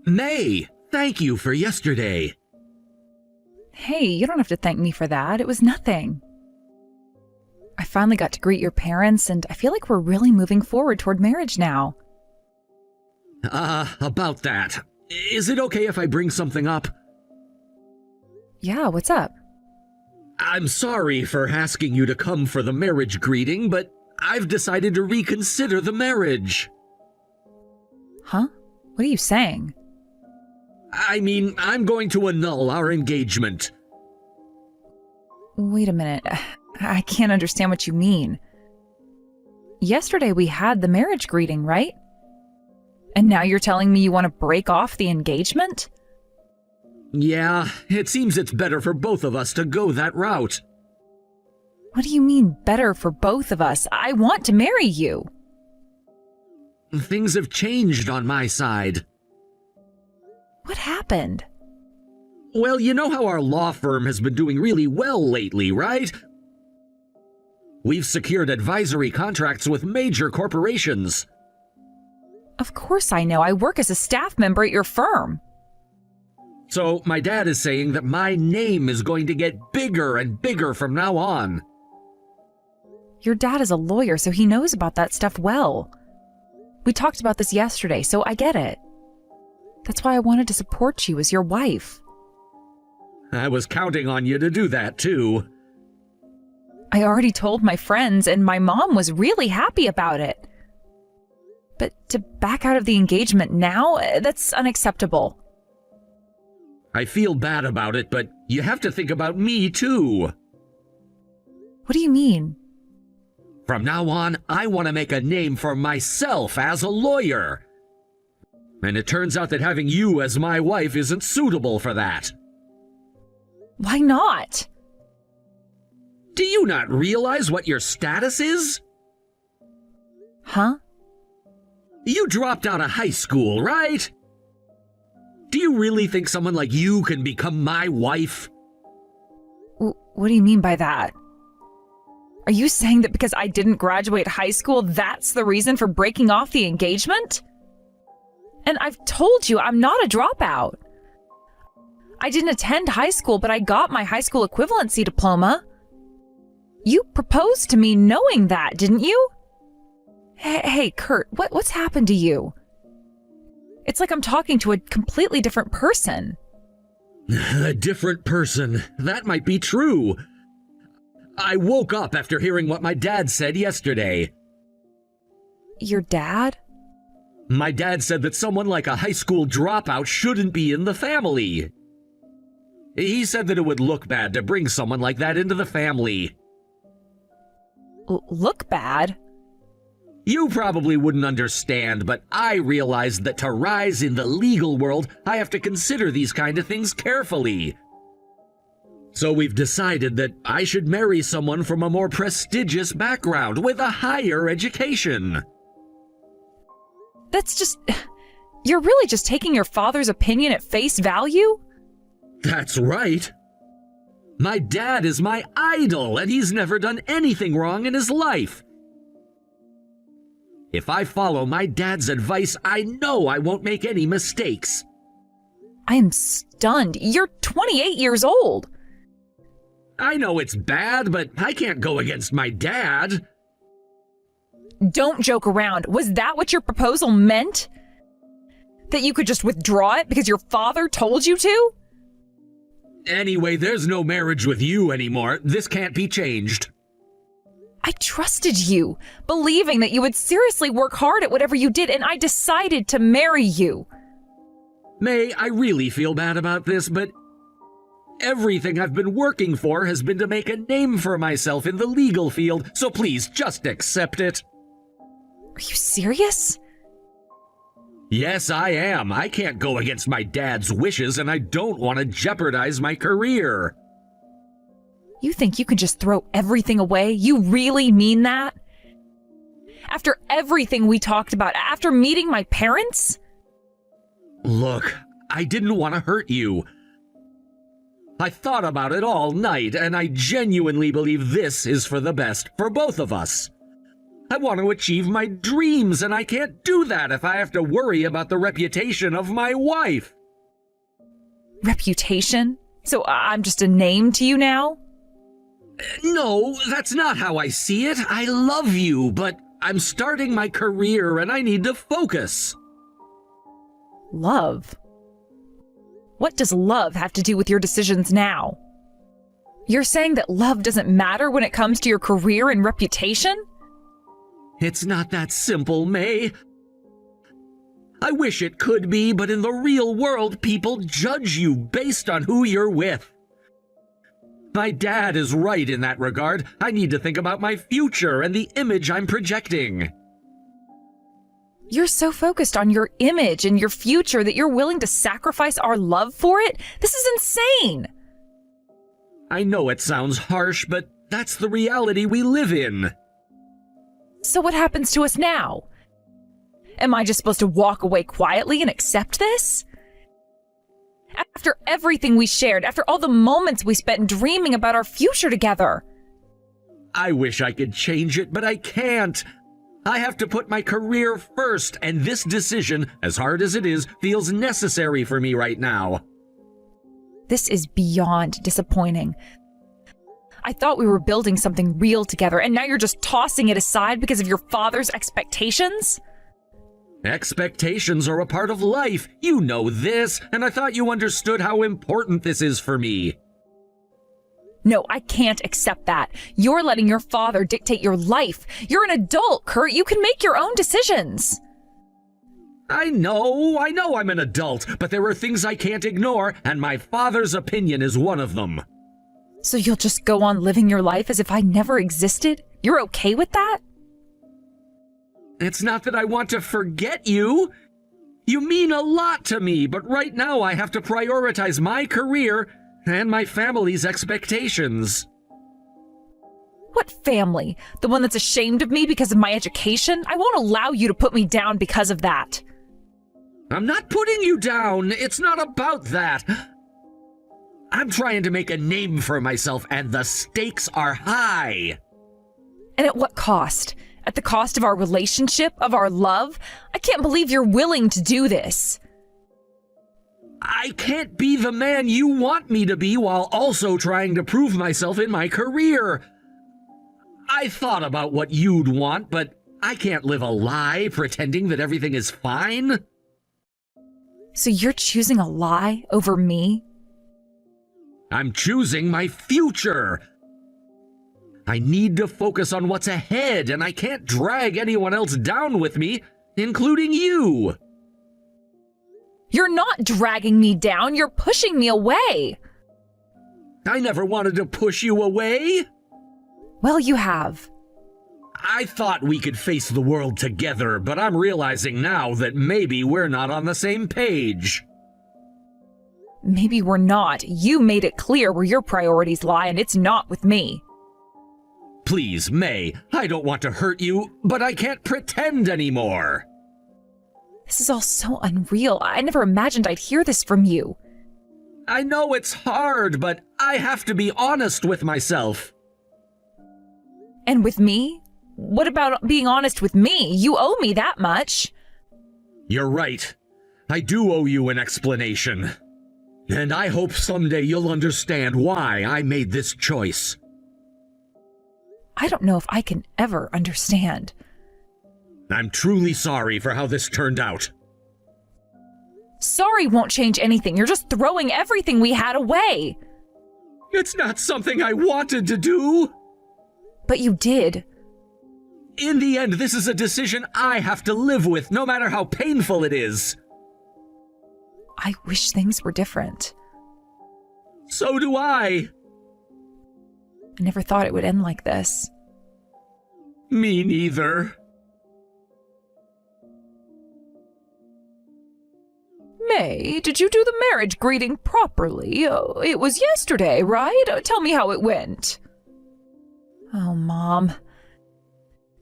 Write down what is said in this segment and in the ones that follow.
May, thank you for yesterday. Hey, you don't have to thank me for that. It was nothing. I finally got to greet your parents, and I feel like we're really moving forward toward marriage now. About that. Is it okay if I bring something up? Yeah, what's up? I'm sorry for asking you to come for the marriage greeting, but I've decided to reconsider the marriage. Huh? What are you saying? I mean, I'm going to annul our engagement. Wait a minute. I can't understand what you mean. Yesterday we had the marriage greeting, right? And now you're telling me you want to break off the engagement? Yeah, it seems it's better for both of us to go that route. What do you mean, better for both of us? I want to marry you. Things have changed on my side. What happened? Well, you know how our law firm has been doing really well lately, right? We've secured advisory contracts with major corporations. Of course I know. I work as a staff member at your firm. So my dad is saying that my name is going to get bigger and bigger from now on. Your dad is a lawyer, so he knows about that stuff well. We talked about this yesterday, so I get it. That's why I wanted to support you as your wife. I was counting on you to do that, too. I already told my friends, and my mom was really happy about it. But to back out of the engagement now, that's unacceptable. I feel bad about it, but you have to think about me, too. What do you mean? From now on, I want to make a name for myself as a lawyer. And it turns out that having you as my wife isn't suitable for that. Why not? Do you not realize what your status is? Huh? You dropped out of high school, right? Do you really think someone like you can become my wife? What do you mean by that? Are you saying that because I didn't graduate high school, that's the reason for breaking off the engagement? And I've told you I'm not a dropout. I didn't attend high school, but I got my high school equivalency diploma. You proposed to me knowing that, didn't you? Hey, Kurt, what's happened to you? It's like I'm talking to a completely different person. A different person. That might be true. I woke up after hearing what my dad said yesterday. Your dad? My dad said that someone like a high school dropout shouldn't be in the family. He said that it would look bad to bring someone like that into the family. Look bad? You probably wouldn't understand, but I realized that to rise in the legal world, I have to consider these kind of things carefully. So we've decided that I should marry someone from a more prestigious background with a higher education. That's just... You're really just taking your father's opinion at face value? That's right. My dad is my idol, and he's never done anything wrong in his life. If I follow my dad's advice, I know I won't make any mistakes. I am stunned. You're 28 years old. I know it's bad, but I can't go against my dad. Don't joke around. Was that what your proposal meant? That you could just withdraw it because your father told you to? Anyway, there's no marriage with you anymore. This can't be changed. I trusted you, believing that you would seriously work hard at whatever you did, and I decided to marry you. May, I really feel bad about this, but everything I've been working for has been to make a name for myself in the legal field, so please just accept it. Are you serious? Yes, I am. I can't go against my dad's wishes, and I don't want to jeopardize my career. You think you can just throw everything away? You really mean that? After everything we talked about, after meeting my parents? Look, I didn't want to hurt you. I thought about it all night, and I genuinely believe this is for the best for both of us. I want to achieve my dreams, and I can't do that if I have to worry about the reputation of my wife. Reputation? So I'm just a name to you now? No, that's not how I see it. I love you, but I'm starting my career and I need to focus. Love? What does love have to do with your decisions now? You're saying that love doesn't matter when it comes to your career and reputation? It's not that simple, May. I wish it could be, but in the real world, people judge you based on who you're with. My dad is right in that regard. I need to think about my future and the image I'm projecting. You're so focused on your image and your future that you're willing to sacrifice our love for it? This is insane! I know it sounds harsh, but that's the reality we live in. So what happens to us now? Am I just supposed to walk away quietly and accept this? After everything we shared, after all the moments we spent dreaming about our future together. I wish I could change it, but I can't. I have to put my career first, and this decision, as hard as it is, feels necessary for me right now. This is beyond disappointing. I thought we were building something real together, and now you're just tossing it aside because of your father's expectations? Expectations are a part of life. You know this, and I thought you understood how important this is for me. No, I can't accept that. You're letting your father dictate your life. You're an adult, Kurt. You can make your own decisions. I know I'm an adult, but there are things I can't ignore, and my father's opinion is one of them. So you'll just go on living your life as if I never existed? You're okay with that? It's not that I want to forget you. You mean a lot to me, but right now I have to prioritize my career and my family's expectations. What family? The one that's ashamed of me because of my education? I won't allow you to put me down because of that. I'm not putting you down. It's not about that. I'm trying to make a name for myself, and the stakes are high. And at what cost? At the cost of our relationship, of our love? I can't believe you're willing to do this. I can't be the man you want me to be while also trying to prove myself in my career. I thought about what you'd want, but I can't live a lie pretending that everything is fine. So you're choosing a lie over me? I'm choosing my future. I need to focus on what's ahead, and I can't drag anyone else down with me, including you. You're not dragging me down, you're pushing me away. I never wanted to push you away. Well, you have. I thought we could face the world together, but I'm realizing now that maybe we're not on the same page. Maybe we're not. You made it clear where your priorities lie, and it's not with me. Please, May, I don't want to hurt you, but I can't pretend anymore. This is all so unreal. I never imagined I'd hear this from you. I know it's hard, but I have to be honest with myself. And with me? What about being honest with me? You owe me that much. You're right. I do owe you an explanation. And I hope someday you'll understand why I made this choice. I don't know if I can ever understand. I'm truly sorry for how this turned out. Sorry won't change anything. You're just throwing everything we had away. It's not something I wanted to do. But you did. In the end, this is a decision I have to live with, no matter how painful it is. I wish things were different. So do I. I never thought it would end like this. Me neither. May, did you do the marriage greeting properly? It was yesterday, right? Tell me how it went. Oh, Mom.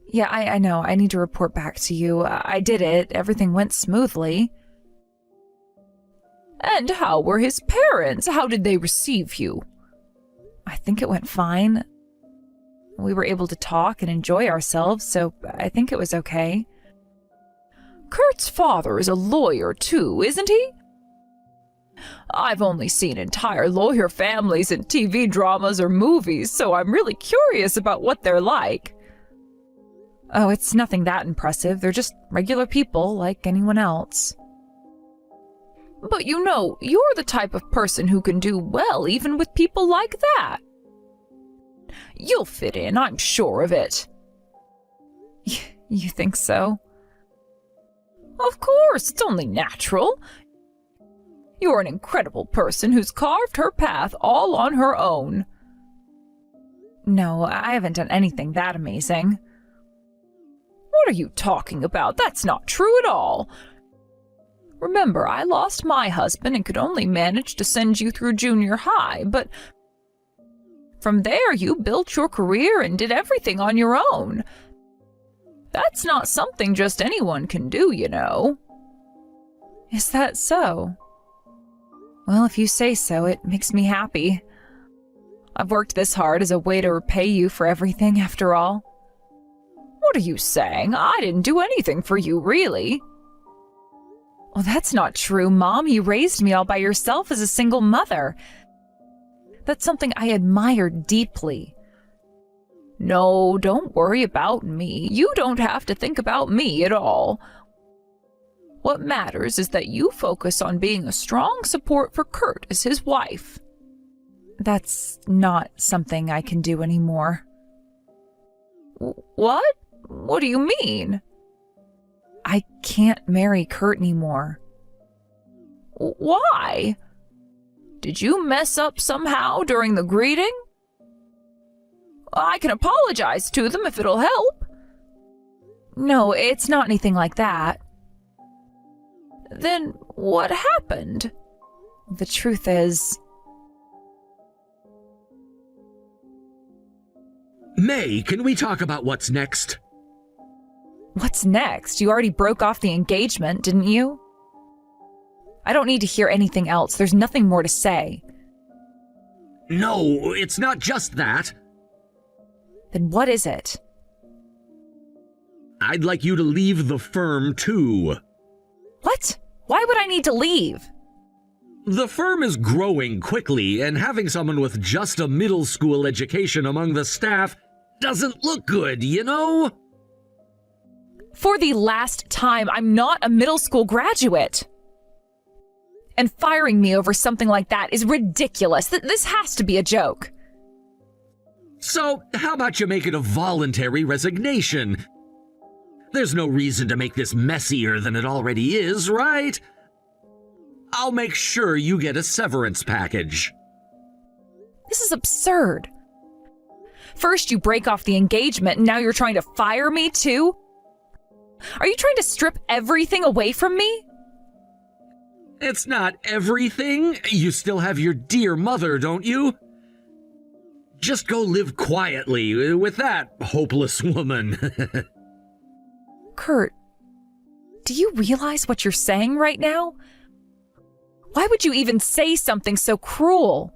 Yeah, I know. I need to report back to you. I did it. Everything went smoothly. And how were his parents? How did they receive you? I think it went fine. We were able to talk and enjoy ourselves, so I think it was okay. Kurt's father is a lawyer too, isn't he? I've only seen entire lawyer families in TV dramas or movies, so I'm really curious about what they're like. Oh, it's nothing that impressive. They're just regular people like anyone else. But you know, you're the type of person who can do well even with people like that. You'll fit in, I'm sure of it. You think so? Of course, it's only natural. You're an incredible person who's carved her path all on her own. No, I haven't done anything that amazing. What are you talking about? That's not true at all. Remember, I lost my husband and could only manage to send you through junior high, but from there you built your career and did everything on your own. That's not something just anyone can do, you know. Is that so? Well, if you say so, it makes me happy. I've worked this hard as a way to repay you for everything, after all. What are you saying? I didn't do anything for you, really. Well, that's not true, Mom. You raised me all by yourself as a single mother. That's something I admire deeply. No, don't worry about me. You don't have to think about me at all. What matters is that you focus on being a strong support for Kurt as his wife. That's not something I can do anymore. What? What do you mean? I can't marry Kurt anymore. Why? Did you mess up somehow during the greeting? I can apologize to them if it'll help. No, it's not anything like that. Then what happened? The truth is... May, can we talk about what's next? What's next? You already broke off the engagement, didn't you? I don't need to hear anything else. There's nothing more to say. No, it's not just that. Then what is it? I'd like you to leave the firm, too. What? Why would I need to leave? The firm is growing quickly, and having someone with just a middle school education among the staff doesn't look good, you know? For the last time, I'm not a middle school graduate. And firing me over something like that is ridiculous. This has to be a joke. So, how about you make it a voluntary resignation? There's no reason to make this messier than it already is, right? I'll make sure you get a severance package. This is absurd. First you break off the engagement, and now you're trying to fire me too? Are you trying to strip everything away from me? It's not everything. You still have your dear mother, don't you? Just go live quietly with that hopeless woman. Kurt, do you realize what you're saying right now? Why would you even say something so cruel?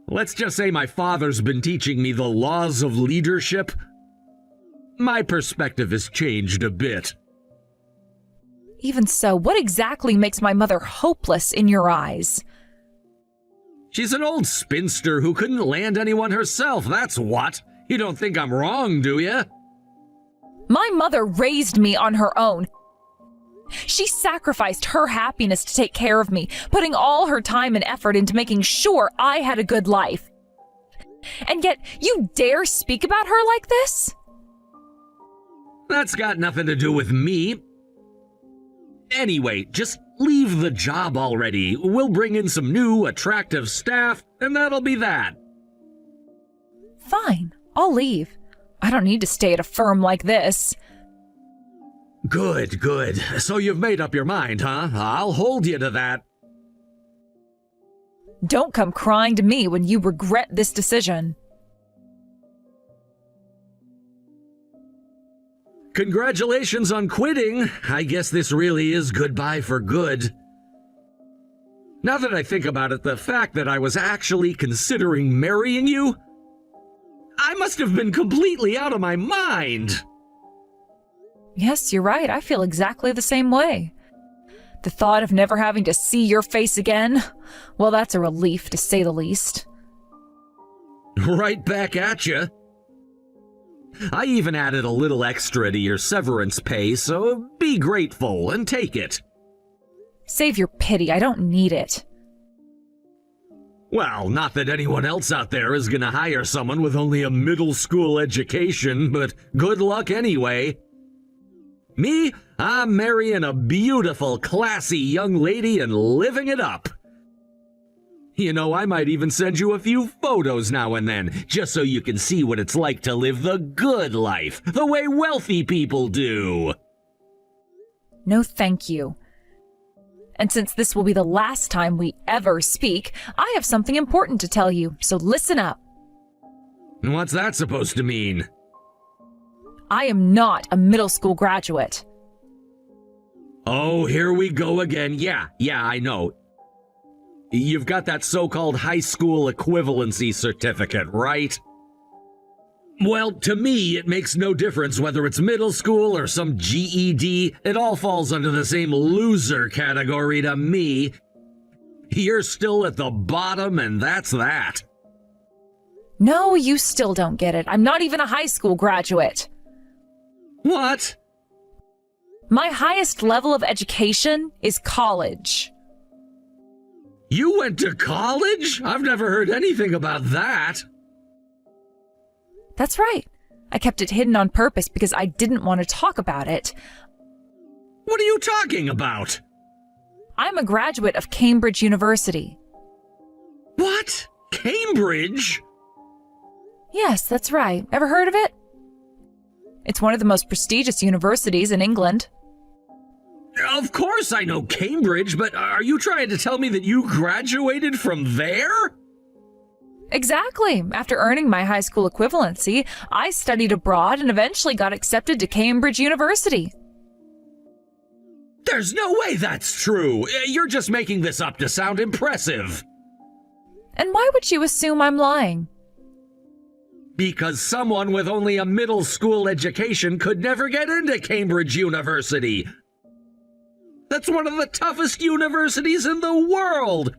Let's just say my father's been teaching me the laws of leadership. My perspective has changed a bit. Even so, what exactly makes my mother hopeless in your eyes? She's an old spinster who couldn't land anyone herself, that's what. You don't think I'm wrong, do you? My mother raised me on her own. She sacrificed her happiness to take care of me, putting all her time and effort into making sure I had a good life. And yet, you dare speak about her like this? That's got nothing to do with me. Anyway, just leave the job already. We'll bring in some new, attractive staff, and that'll be that. Fine, I'll leave. I don't need to stay at a firm like this. Good, good. So you've made up your mind, huh? I'll hold you to that. Don't come crying to me when you regret this decision. Congratulations on quitting. I guess this really is goodbye for good. Now that I think about it, the fact that I was actually considering marrying you, I must have been completely out of my mind. Yes, you're right. I feel exactly the same way. The thought of never having to see your face again, well, that's a relief to say the least. Right back at you. I even added a little extra to your severance pay, so be grateful and take it. Save your pity. I don't need it. Well, not that anyone else out there is gonna hire someone with only a middle school education, but good luck anyway. Me, I'm marrying a beautiful, classy young lady and living it up. You know, I might even send you a few photos now and then, just so you can see what it's like to live the good life, the way wealthy people do. No, thank you. And since this will be the last time we ever speak, I have something important to tell you, so listen up. What's that supposed to mean? I am not a middle school graduate. Oh, here we go again. Yeah, I know. You've got that so-called high school equivalency certificate, right? Well, to me, it makes no difference whether it's middle school or some GED. It all falls under the same loser category to me. You're still at the bottom, and that's that. No, you still don't get it. I'm not even a high school graduate. What? My highest level of education is college. You went to college? I've never heard anything about that. That's right. I kept it hidden on purpose because I didn't want to talk about it. What are you talking about? I'm a graduate of Cambridge University. What? Cambridge? Yes, that's right. Ever heard of it? It's one of the most prestigious universities in England. Of course I know Cambridge, but are you trying to tell me that you graduated from there? Exactly. After earning my high school equivalency, I studied abroad and eventually got accepted to Cambridge University. There's no way that's true. You're just making this up to sound impressive. And why would you assume I'm lying? Because someone with only a middle school education could never get into Cambridge University. That's one of the toughest universities in the world.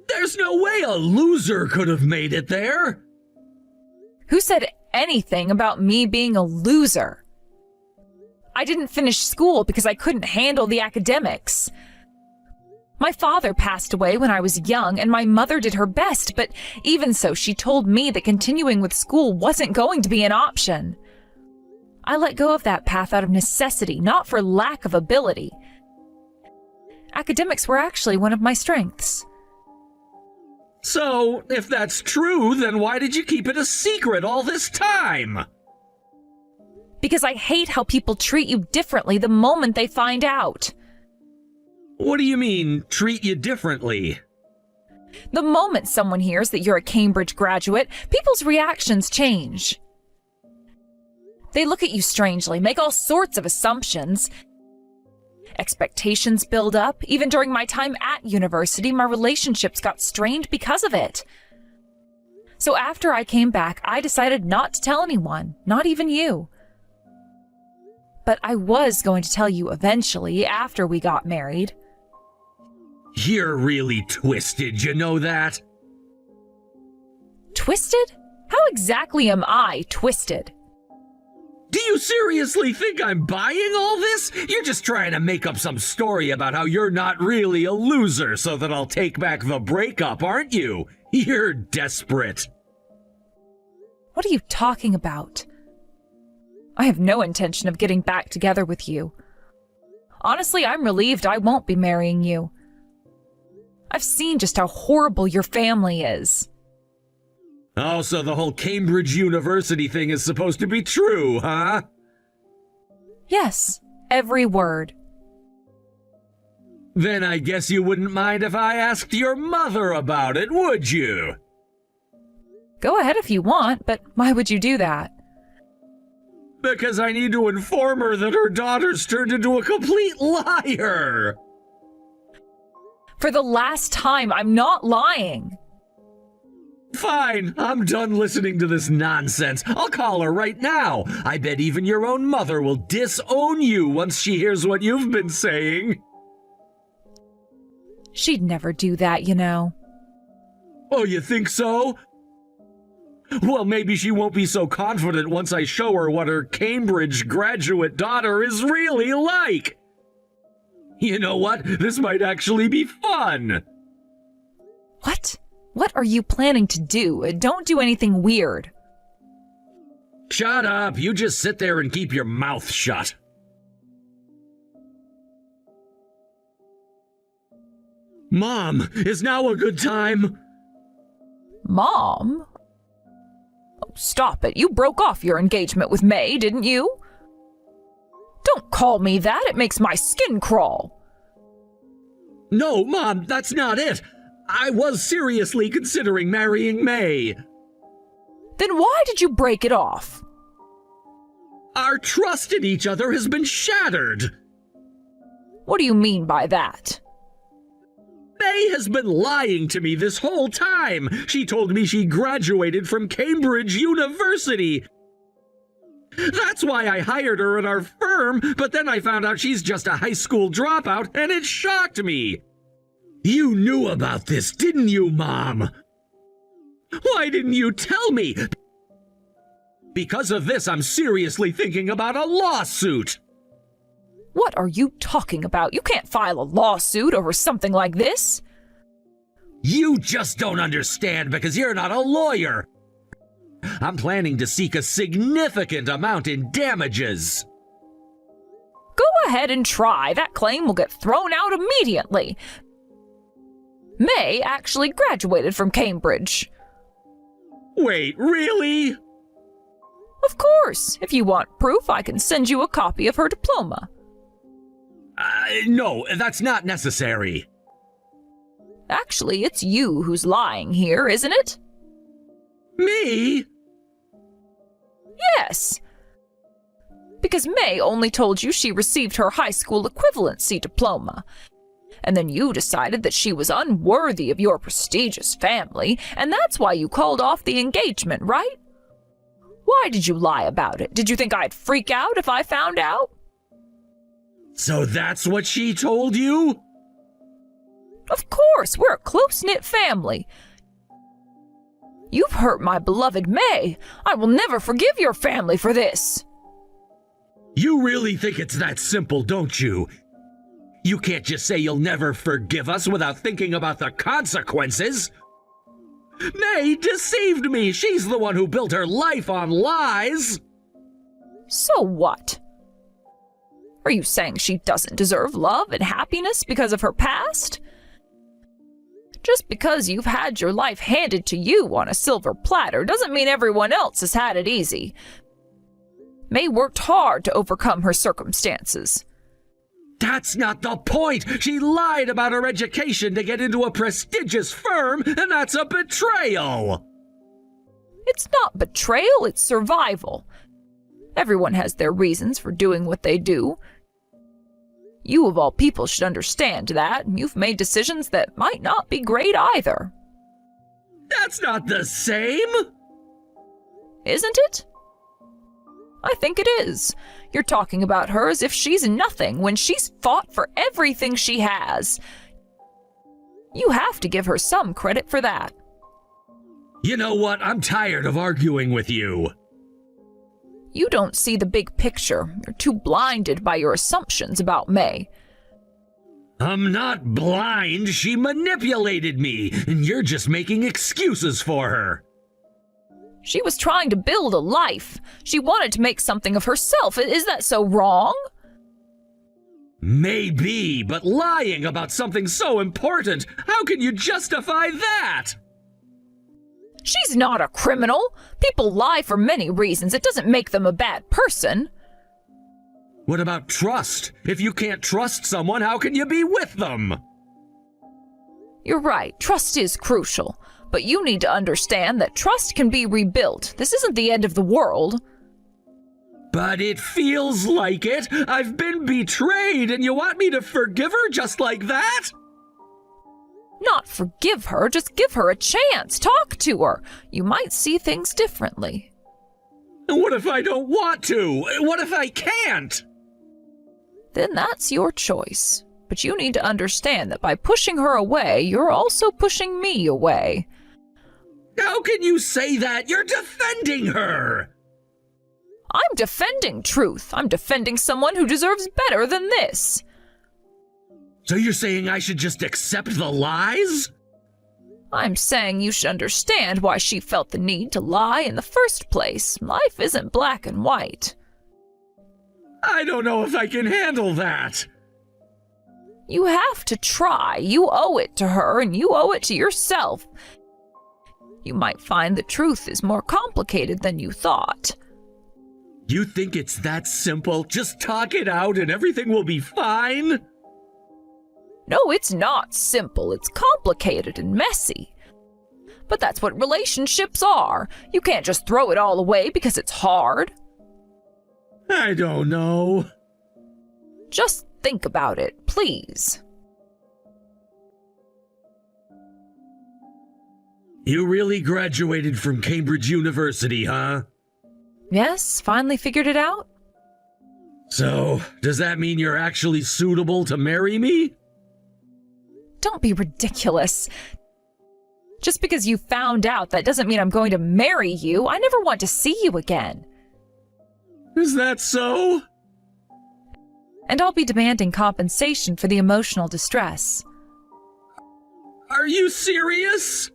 There's no way a loser could have made it there. Who said anything about me being a loser? I didn't finish school because I couldn't handle the academics. My father passed away when I was young, and my mother did her best, but even so, she told me that continuing with school wasn't going to be an option. I let go of that path out of necessity, not for lack of ability. Academics were actually one of my strengths. So, if that's true, then why did you keep it a secret all this time? Because I hate how people treat you differently the moment they find out. What do you mean, treat you differently? The moment someone hears that you're a Cambridge graduate, people's reactions change. They look at you strangely, make all sorts of assumptions. Expectations build up. Even during my time at university, my relationships got strained because of it. So after I came back, I decided not to tell anyone, not even you. But I was going to tell you eventually after we got married. You're really twisted, you know that? Twisted? How exactly am I twisted? Do you seriously think I'm buying all this? You're just trying to make up some story about how you're not really a loser so that I'll take back the breakup, aren't you? You're desperate. What are you talking about? I have no intention of getting back together with you. Honestly, I'm relieved I won't be marrying you. I've seen just how horrible your family is. Oh, so the whole Cambridge University thing is supposed to be true, huh? Yes, every word. Then I guess you wouldn't mind if I asked your mother about it, would you? Go ahead if you want, but why would you do that? Because I need to inform her that her daughter's turned into a complete liar. For the last time, I'm not lying. Fine, I'm done listening to this nonsense. I'll call her right now. I bet even your own mother will disown you once she hears what you've been saying. She'd never do that, you know. Oh, you think so? Well, maybe she won't be so confident once I show her what her Cambridge graduate daughter is really like. You know what? This might actually be fun. What? What are you planning to do? Don't do anything weird. Shut up. You just sit there and keep your mouth shut. Mom, is now a good time? Mom? Oh, stop it. You broke off your engagement with May, didn't you? Don't call me that. It makes my skin crawl. No, Mom, that's not it. I was seriously considering marrying May. Then why did you break it off? Our trust in each other has been shattered. What do you mean by that? May has been lying to me this whole time. She told me she graduated from Cambridge University. That's why I hired her at our firm, but then I found out she's just a high school dropout, and it shocked me. You knew about this, didn't you, Mom? Why didn't you tell me? Because of this, I'm seriously thinking about a lawsuit. What are you talking about? You can't file a lawsuit over something like this. You just don't understand because you're not a lawyer. I'm planning to seek a significant amount in damages. Go ahead and try. That claim will get thrown out immediately. May actually graduated from Cambridge. Wait, really? Of course. If you want proof, I can send you a copy of her diploma. No, that's not necessary. Actually, it's you who's lying here, isn't it? Me? Yes. Because May only told you she received her high school equivalency diploma. And then you decided that she was unworthy of your prestigious family, and that's why you called off the engagement, right? Why did you lie about it? Did you think I'd freak out if I found out? So that's what she told you? Of course, we're a close-knit family. You've hurt my beloved May. I will never forgive your family for this. You really think it's that simple, don't you? You can't just say you'll never forgive us without thinking about the consequences. May deceived me. She's the one who built her life on lies. So what? Are you saying she doesn't deserve love and happiness because of her past? Just because you've had your life handed to you on a silver platter doesn't mean everyone else has had it easy. May worked hard to overcome her circumstances. That's not the point. She lied about her education to get into a prestigious firm, and that's a betrayal. It's not betrayal, it's survival. Everyone has their reasons for doing what they do. You of all people should understand that. You've made decisions that might not be great either. That's not the same. Isn't it? I think it is. You're talking about her as if she's nothing when she's fought for everything she has. You have to give her some credit for that. You know what? I'm tired of arguing with you. You don't see the big picture. You're too blinded by your assumptions about May. I'm not blind. She manipulated me, and you're just making excuses for her. She was trying to build a life. She wanted to make something of herself. Is that so wrong? Maybe, but lying about something so important, how can you justify that? She's not a criminal. People lie for many reasons. It doesn't make them a bad person. What about trust? If you can't trust someone, how can you be with them? You're right. Trust is crucial. But you need to understand that trust can be rebuilt. This isn't the end of the world. But it feels like it. I've been betrayed, and you want me to forgive her just like that? Not forgive her, just give her a chance. Talk to her. You might see things differently. What if I don't want to? What if I can't? Then that's your choice. But you need to understand that by pushing her away, you're also pushing me away. How can you say that? You're defending her! I'm defending truth. I'm defending someone who deserves better than this. So you're saying I should just accept the lies? I'm saying you should understand why she felt the need to lie in the first place. Life isn't black and white. I don't know if I can handle that. You have to try. You owe it to her, and you owe it to yourself. You might find the truth is more complicated than you thought. You think it's that simple? Just talk it out and everything will be fine? No, it's not simple. It's complicated and messy. But that's what relationships are. You can't just throw it all away because it's hard. I don't know. Just think about it, please. You really graduated from Cambridge University, huh? Yes, finally figured it out? So, does that mean you're actually suitable to marry me? Don't be ridiculous. Just because you found out, that doesn't mean I'm going to marry you. I never want to see you again. Is that so? And I'll be demanding compensation for the emotional distress. Are you serious?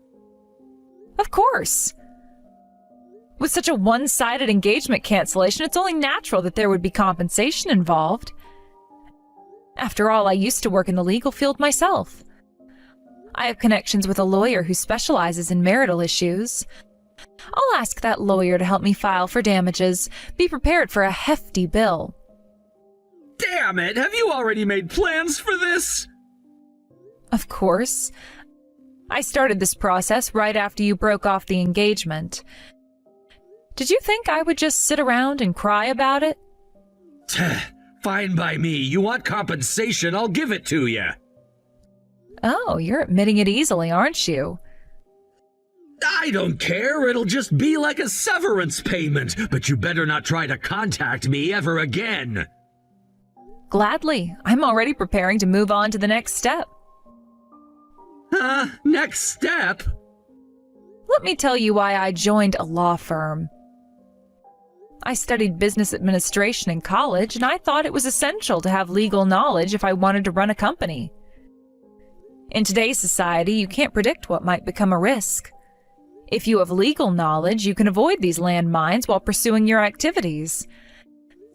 Of course. With such a one-sided engagement cancellation, it's only natural that there would be compensation involved. After all, I used to work in the legal field myself. I have connections with a lawyer who specializes in marital issues. I'll ask that lawyer to help me file for damages. Be prepared for a hefty bill. Damn it! Have you already made plans for this? Of course. I started this process right after you broke off the engagement. Did you think I would just sit around and cry about it? Fine by me. You want compensation, I'll give it to you. Oh, you're admitting it easily, aren't you? I don't care. It'll just be like a severance payment, but you better not try to contact me ever again. Gladly. I'm already preparing to move on to the next step. Huh? Next step? Let me tell you why I joined a law firm. I studied business administration in college, and I thought it was essential to have legal knowledge if I wanted to run a company. In today's society, you can't predict what might become a risk. If you have legal knowledge, you can avoid these landmines while pursuing your activities.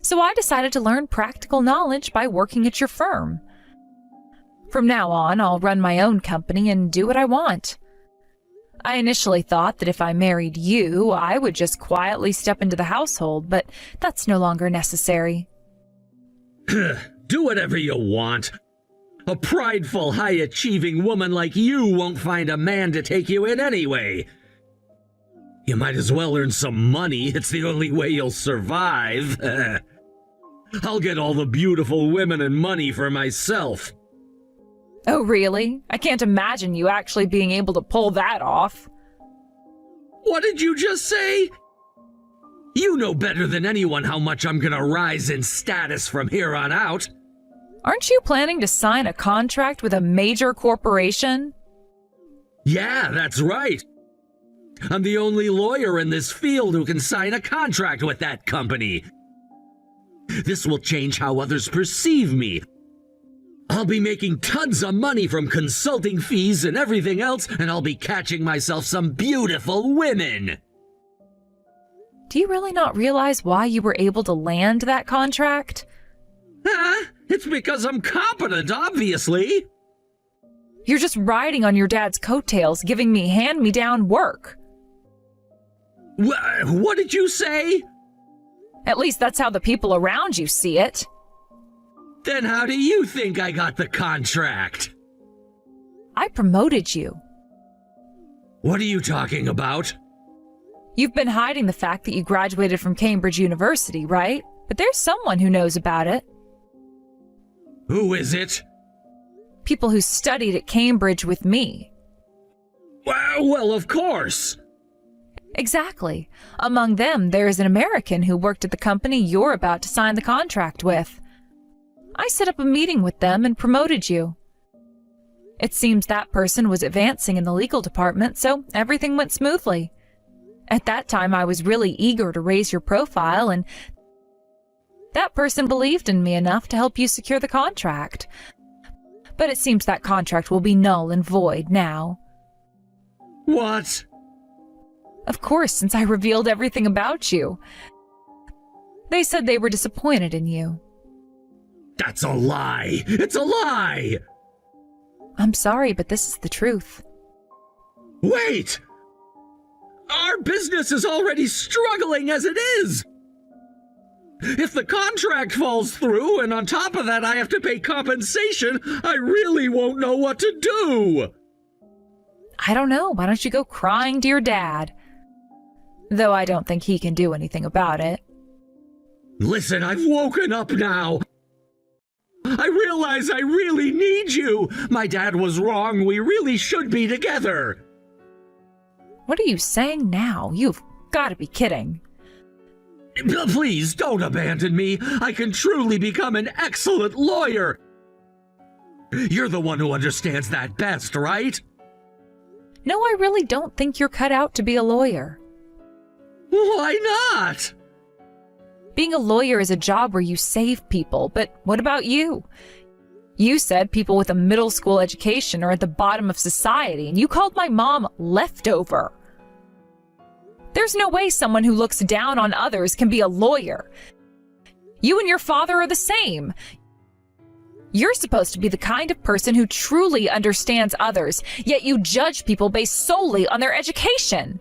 So I decided to learn practical knowledge by working at your firm. From now on, I'll run my own company and do what I want. I initially thought that if I married you, I would just quietly step into the household, but that's no longer necessary. Do whatever you want. A prideful, high-achieving woman like you won't find a man to take you in anyway. You might as well earn some money. It's the only way you'll survive. I'll get all the beautiful women and money for myself. Oh, really? I can't imagine you actually being able to pull that off. What did you just say? You know better than anyone how much I'm gonna rise in status from here on out. Aren't you planning to sign a contract with a major corporation? Yeah, that's right. I'm the only lawyer in this field who can sign a contract with that company. This will change how others perceive me. I'll be making tons of money from consulting fees and everything else, and I'll be catching myself some beautiful women. Do you really not realize why you were able to land that contract? Huh? It's because I'm competent, obviously. You're just riding on your dad's coattails, giving me hand-me-down work. What did you say? At least that's how the people around you see it. Then how do you think I got the contract? I promoted you. What are you talking about? You've been hiding the fact that you graduated from Cambridge University, right? But there's someone who knows about it. Who is it? People who studied at Cambridge with me. Well, of course. Exactly. Among them, there is an American who worked at the company you're about to sign the contract with. I set up a meeting with them and promoted you. It seems that person was advancing in the legal department, so everything went smoothly. At that time, I was really eager to raise your profile, and that person believed in me enough to help you secure the contract. But it seems that contract will be null and void now. What? Of course, since I revealed everything about you. They said they were disappointed in you. That's a lie! It's a lie! I'm sorry, but this is the truth. Wait! Our business is already struggling as it is! If the contract falls through, and on top of that I have to pay compensation, I really won't know what to do! I don't know. Why don't you go crying to your dad? Though I don't think he can do anything about it. Listen, I've woken up now. I realize I really need you. My dad was wrong. We really should be together. What are you saying now? You've got to be kidding. Please don't abandon me. I can truly become an excellent lawyer. You're the one who understands that best, right? No, I really don't think you're cut out to be a lawyer. Why not? Being a lawyer is a job where you save people, but what about you? You said people with a middle school education are at the bottom of society, and you called my mom leftover. There's no way someone who looks down on others can be a lawyer. You and your father are the same. You're supposed to be the kind of person who truly understands others, yet you judge people based solely on their education.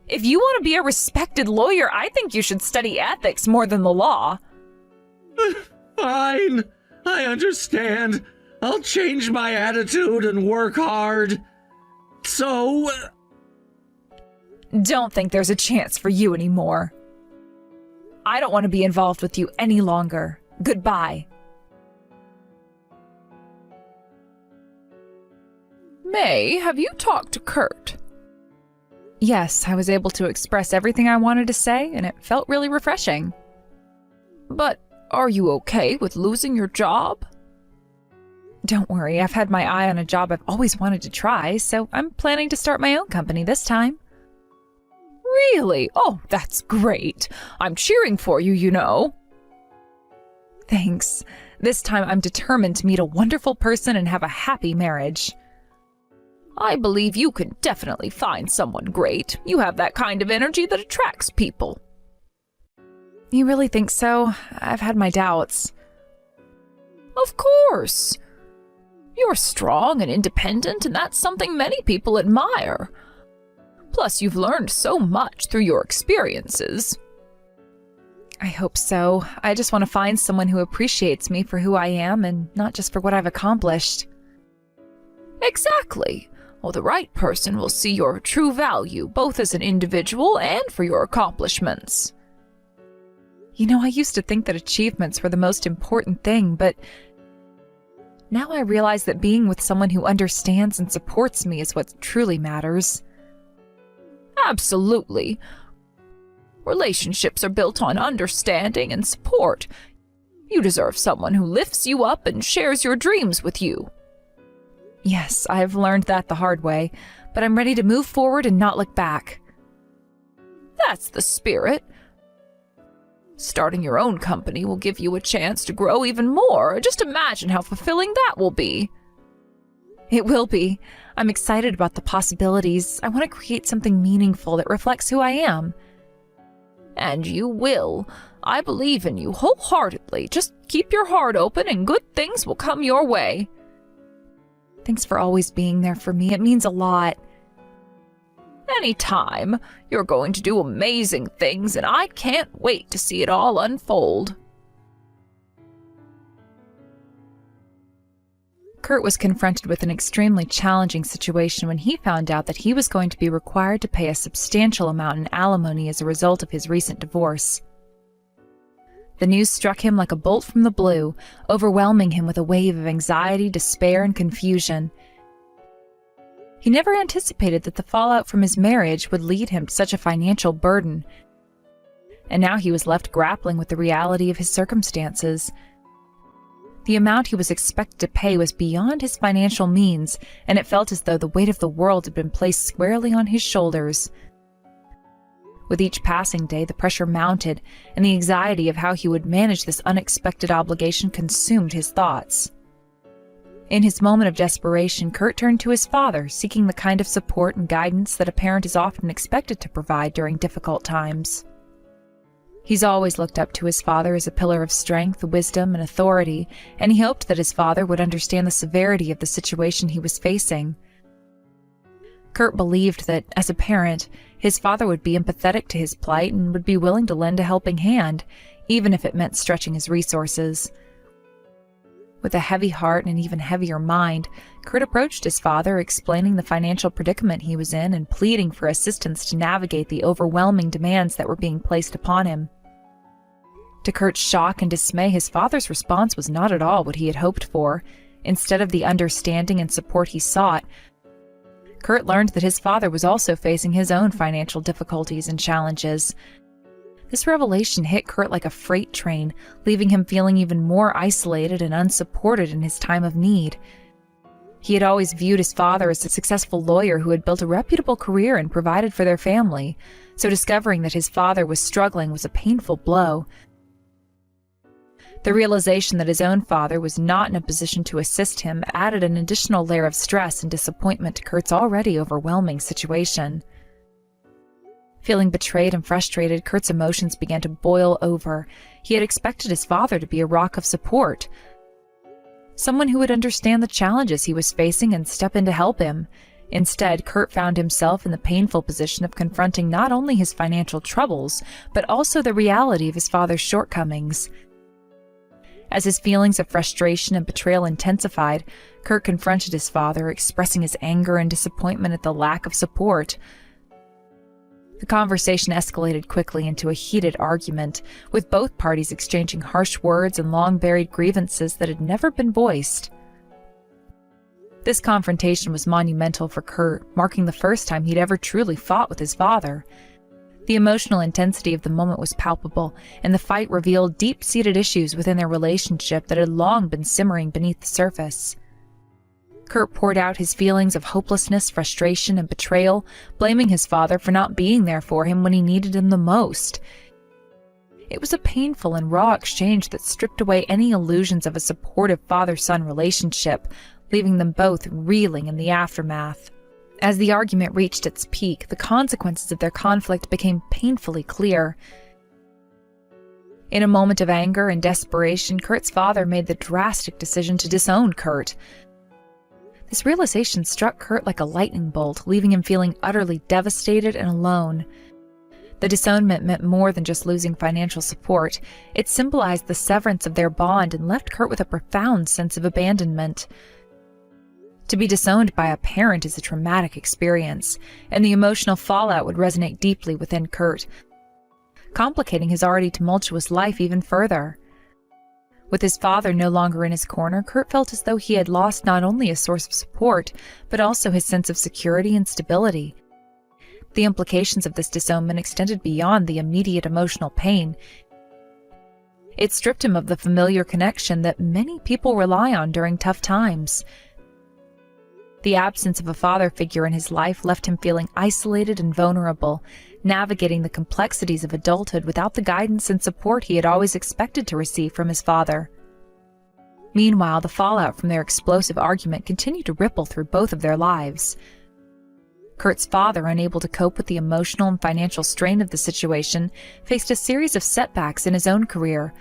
If you want to be a respected lawyer, I think you should study ethics more than the law. Fine. I understand. I'll change my attitude and work hard. So... Don't think there's a chance for you anymore. I don't want to be involved with you any longer. Goodbye. May, have you talked to Kurt? Yes, I was able to express everything I wanted to say, and it felt really refreshing. But are you okay with losing your job? Don't worry, I've had my eye on a job I've always wanted to try, so I'm planning to start my own company this time. Really? Oh, that's great. I'm cheering for you, you know. Thanks. This time I'm determined to meet a wonderful person and have a happy marriage. I believe you can definitely find someone great. You have that kind of energy that attracts people. You really think so? I've had my doubts. Of course. You're strong and independent, and that's something many people admire. Plus, you've learned so much through your experiences. I hope so. I just want to find someone who appreciates me for who I am and not just for what I've accomplished. Exactly. Well, the right person will see your true value, both as an individual and for your accomplishments. You know, I used to think that achievements were the most important thing, but now I realize that being with someone who understands and supports me is what truly matters. Absolutely. Relationships are built on understanding and support. You deserve someone who lifts you up and shares your dreams with you. Yes, I've learned that the hard way, but I'm ready to move forward and not look back. That's the spirit. Starting your own company will give you a chance to grow even more. Just imagine how fulfilling that will be. It will be. I'm excited about the possibilities. I want to create something meaningful that reflects who I am. And you will. I believe in you wholeheartedly. Just keep your heart open and good things will come your way. Thanks for always being there for me. It means a lot. Anytime. You're going to do amazing things, and I can't wait to see it all unfold. Kurt was confronted with an extremely challenging situation when he found out that he was going to be required to pay a substantial amount in alimony as a result of his recent divorce. The news struck him like a bolt from the blue, overwhelming him with a wave of anxiety, despair, and confusion. He never anticipated that the fallout from his marriage would lead him to such a financial burden, and now he was left grappling with the reality of his circumstances. The amount he was expected to pay was beyond his financial means, and it felt as though the weight of the world had been placed squarely on his shoulders. With each passing day, the pressure mounted, and the anxiety of how he would manage this unexpected obligation consumed his thoughts. In his moment of desperation, Kurt turned to his father, seeking the kind of support and guidance that a parent is often expected to provide during difficult times. He's always looked up to his father as a pillar of strength, wisdom, and authority, and he hoped that his father would understand the severity of the situation he was facing. Kurt believed that, as a parent, his father would be empathetic to his plight and would be willing to lend a helping hand, even if it meant stretching his resources. With a heavy heart and an even heavier mind, Kurt approached his father, explaining the financial predicament he was in and pleading for assistance to navigate the overwhelming demands that were being placed upon him. To Kurt's shock and dismay, his father's response was not at all what he had hoped for. Instead of the understanding and support he sought, Kurt learned that his father was also facing his own financial difficulties and challenges. This revelation hit Kurt like a freight train, leaving him feeling even more isolated and unsupported in his time of need. He had always viewed his father as a successful lawyer who had built a reputable career and provided for their family, so discovering that his father was struggling was a painful blow. The realization that his own father was not in a position to assist him added an additional layer of stress and disappointment to Kurt's already overwhelming situation. Feeling betrayed and frustrated, Kurt's emotions began to boil over. He had expected his father to be a rock of support, someone who would understand the challenges he was facing and step in to help him. Instead, Kurt found himself in the painful position of confronting not only his financial troubles, but also the reality of his father's shortcomings. As his feelings of frustration and betrayal intensified, Kurt confronted his father, expressing his anger and disappointment at the lack of support. The conversation escalated quickly into a heated argument, with both parties exchanging harsh words and long-buried grievances that had never been voiced. This confrontation was monumental for Kurt, marking the first time he'd ever truly fought with his father. The emotional intensity of the moment was palpable, and the fight revealed deep-seated issues within their relationship that had long been simmering beneath the surface. Kurt poured out his feelings of hopelessness, frustration, and betrayal, blaming his father for not being there for him when he needed him the most. It was a painful and raw exchange that stripped away any illusions of a supportive father-son relationship, leaving them both reeling in the aftermath. As the argument reached its peak, the consequences of their conflict became painfully clear. In a moment of anger and desperation, Kurt's father made the drastic decision to disown Kurt. This realization struck Kurt like a lightning bolt, leaving him feeling utterly devastated and alone. The disownment meant more than just losing financial support. It symbolized the severance of their bond and left Kurt with a profound sense of abandonment. To be disowned by a parent is a traumatic experience, and the emotional fallout would resonate deeply within Kurt, complicating his already tumultuous life even further. With his father no longer in his corner, Kurt felt as though he had lost not only a source of support, but also his sense of security and stability. The implications of this disownment extended beyond the immediate emotional pain. It stripped him of the familiar connection that many people rely on during tough times. The absence of a father figure in his life left him feeling isolated and vulnerable, navigating the complexities of adulthood without the guidance and support he had always expected to receive from his father. Meanwhile, the fallout from their explosive argument continued to ripple through both of their lives. Kurt's father, unable to cope with the emotional and financial strain of the situation, faced a series of setbacks in his own career.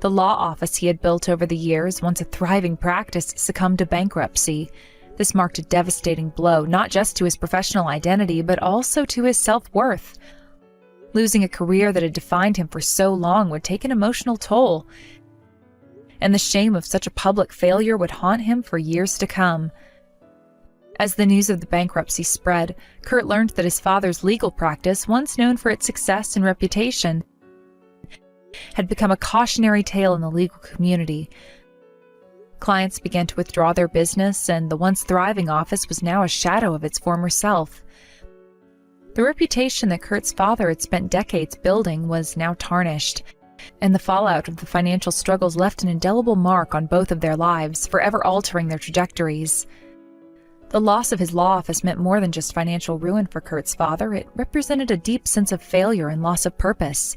The law office he had built over the years, once a thriving practice, succumbed to bankruptcy. This marked a devastating blow, not just to his professional identity, but also to his self-worth. Losing a career that had defined him for so long would take an emotional toll, and the shame of such a public failure would haunt him for years to come. As the news of the bankruptcy spread, Kurt learned that his father's legal practice, once known for its success and reputation, had become a cautionary tale in the legal community. Clients began to withdraw their business, and the once thriving office was now a shadow of its former self. The reputation that Kurt's father had spent decades building was now tarnished, and the fallout of the financial struggles left an indelible mark on both of their lives, forever altering their trajectories. The loss of his law office meant more than just financial ruin for Kurt's father. It represented a deep sense of failure and loss of purpose.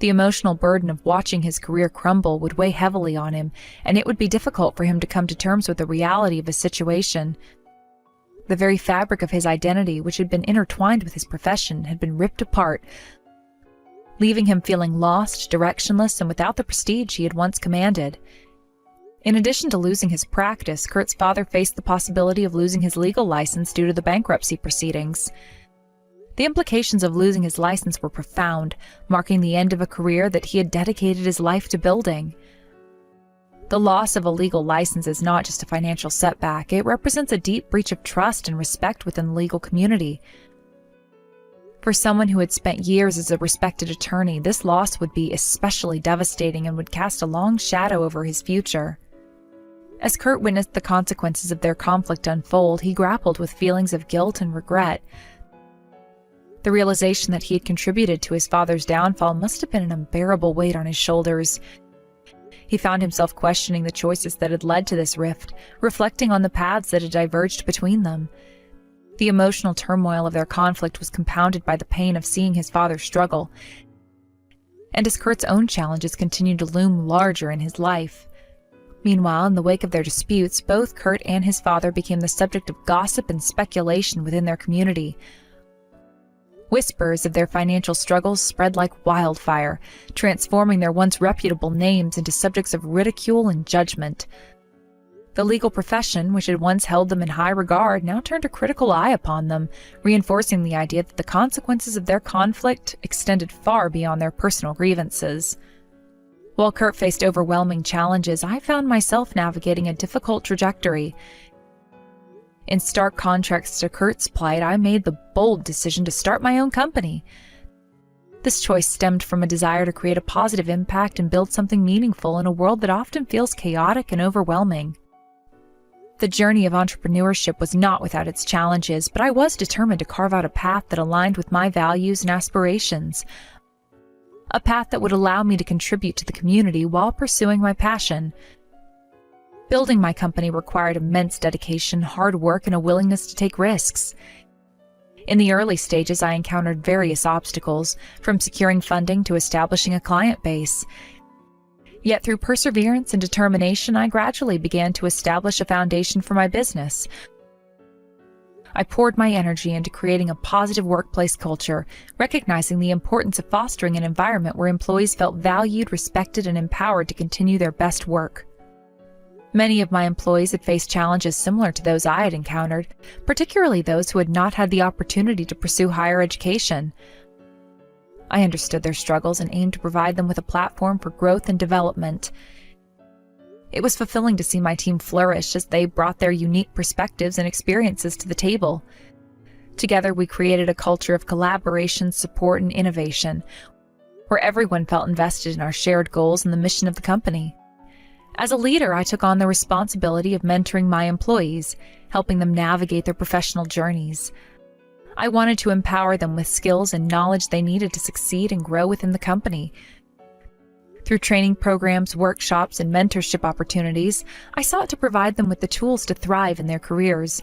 The emotional burden of watching his career crumble would weigh heavily on him, and it would be difficult for him to come to terms with the reality of his situation. The very fabric of his identity, which had been intertwined with his profession, had been ripped apart, leaving him feeling lost, directionless, and without the prestige he had once commanded. In addition to losing his practice, Kurt's father faced the possibility of losing his legal license due to the bankruptcy proceedings. The implications of losing his license were profound, marking the end of a career that he had dedicated his life to building. The loss of a legal license is not just a financial setback, it represents a deep breach of trust and respect within the legal community. For someone who had spent years as a respected attorney, this loss would be especially devastating and would cast a long shadow over his future. As Kurt witnessed the consequences of their conflict unfold, he grappled with feelings of guilt and regret. The realization that he had contributed to his father's downfall must have been an unbearable weight on his shoulders. He found himself questioning the choices that had led to this rift, reflecting on the paths that had diverged between them. The emotional turmoil of their conflict was compounded by the pain of seeing his father struggle, and as Kurt's own challenges continued to loom larger in his life. Meanwhile, in the wake of their disputes, both Kurt and his father became the subject of gossip and speculation within their community. Whispers of their financial struggles spread like wildfire, transforming their once reputable names into subjects of ridicule and judgment. The legal profession, which had once held them in high regard, now turned a critical eye upon them, reinforcing the idea that the consequences of their conflict extended far beyond their personal grievances. While Kurt faced overwhelming challenges, I found myself navigating a difficult trajectory. In stark contrast to Kurt's plight, I made the bold decision to start my own company. This choice stemmed from a desire to create a positive impact and build something meaningful in a world that often feels chaotic and overwhelming. The journey of entrepreneurship was not without its challenges, but I was determined to carve out a path that aligned with my values and aspirations. A path that would allow me to contribute to the community while pursuing my passion. Building my company required immense dedication, hard work, and a willingness to take risks. In the early stages, I encountered various obstacles, from securing funding to establishing a client base. Yet through perseverance and determination, I gradually began to establish a foundation for my business. I poured my energy into creating a positive workplace culture, recognizing the importance of fostering an environment where employees felt valued, respected, and empowered to continue their best work. Many of my employees had faced challenges similar to those I had encountered, particularly those who had not had the opportunity to pursue higher education. I understood their struggles and aimed to provide them with a platform for growth and development. It was fulfilling to see my team flourish as they brought their unique perspectives and experiences to the table. Together, we created a culture of collaboration, support, and innovation, where everyone felt invested in our shared goals and the mission of the company. As a leader, I took on the responsibility of mentoring my employees, helping them navigate their professional journeys. I wanted to empower them with skills and knowledge they needed to succeed and grow within the company. Through training programs, workshops, and mentorship opportunities, I sought to provide them with the tools to thrive in their careers.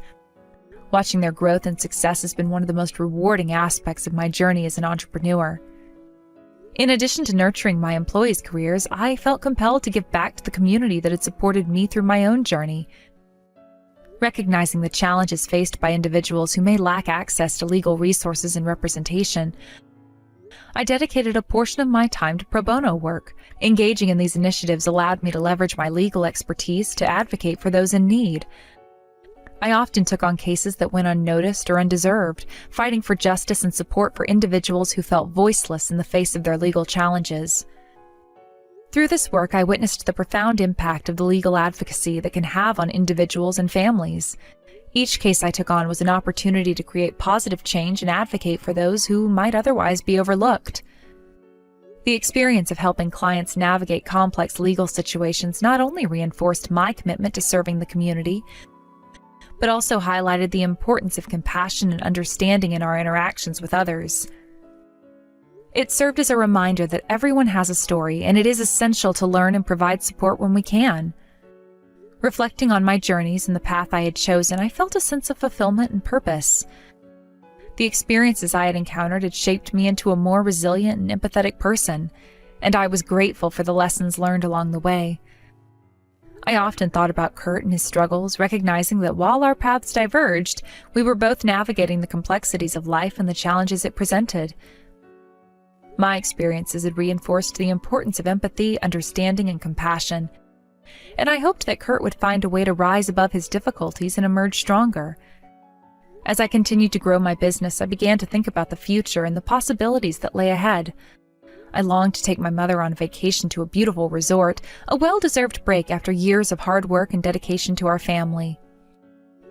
Watching their growth and success has been one of the most rewarding aspects of my journey as an entrepreneur. In addition to nurturing my employees' careers, I felt compelled to give back to the community that had supported me through my own journey. Recognizing the challenges faced by individuals who may lack access to legal resources and representation, I dedicated a portion of my time to pro bono work. Engaging in these initiatives allowed me to leverage my legal expertise to advocate for those in need. I often took on cases that went unnoticed or undeserved, fighting for justice and support for individuals who felt voiceless in the face of their legal challenges. Through this work, I witnessed the profound impact of the legal advocacy that can have on individuals and families. Each case I took on was an opportunity to create positive change and advocate for those who might otherwise be overlooked. The experience of helping clients navigate complex legal situations not only reinforced my commitment to serving the community, but also highlighted the importance of compassion and understanding in our interactions with others. It served as a reminder that everyone has a story, and it is essential to learn and provide support when we can. Reflecting on my journeys and the path I had chosen, I felt a sense of fulfillment and purpose. The experiences I had encountered had shaped me into a more resilient and empathetic person, and I was grateful for the lessons learned along the way. I often thought about Kurt and his struggles, recognizing that while our paths diverged, we were both navigating the complexities of life and the challenges it presented. My experiences had reinforced the importance of empathy, understanding, and compassion, and I hoped that Kurt would find a way to rise above his difficulties and emerge stronger. As I continued to grow my business, I began to think about the future and the possibilities that lay ahead. I longed to take my mother on vacation to a beautiful resort, a well-deserved break after years of hard work and dedication to our family.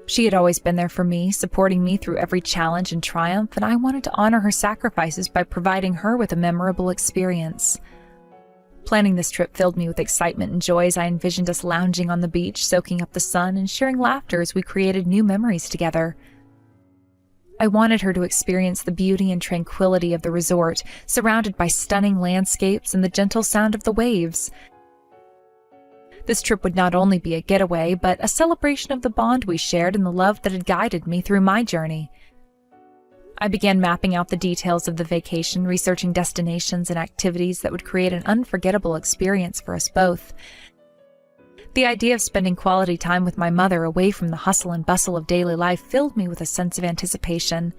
She had always been there for me, supporting me through every challenge and triumph, and I wanted to honor her sacrifices by providing her with a memorable experience. Planning this trip filled me with excitement and joy as I envisioned us lounging on the beach, soaking up the sun, and sharing laughter as we created new memories together. I wanted her to experience the beauty and tranquility of the resort, surrounded by stunning landscapes and the gentle sound of the waves. This trip would not only be a getaway, but a celebration of the bond we shared and the love that had guided me through my journey. I began mapping out the details of the vacation, researching destinations and activities that would create an unforgettable experience for us both. The idea of spending quality time with my mother away from the hustle and bustle of daily life filled me with a sense of anticipation.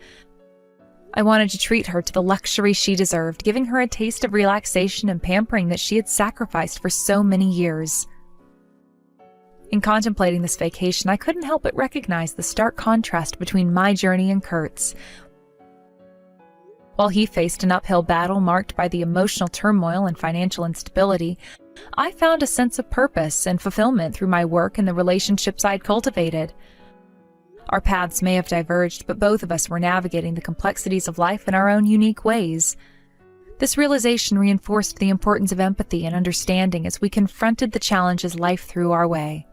I wanted to treat her to the luxury she deserved, giving her a taste of relaxation and pampering that she had sacrificed for so many years. In contemplating this vacation, I couldn't help but recognize the stark contrast between my journey and Kurt's. While he faced an uphill battle marked by the emotional turmoil and financial instability, I found a sense of purpose and fulfillment through my work and the relationships I'd cultivated. Our paths may have diverged, but both of us were navigating the complexities of life in our own unique ways. This realization reinforced the importance of empathy and understanding as we confronted the challenges life threw our way.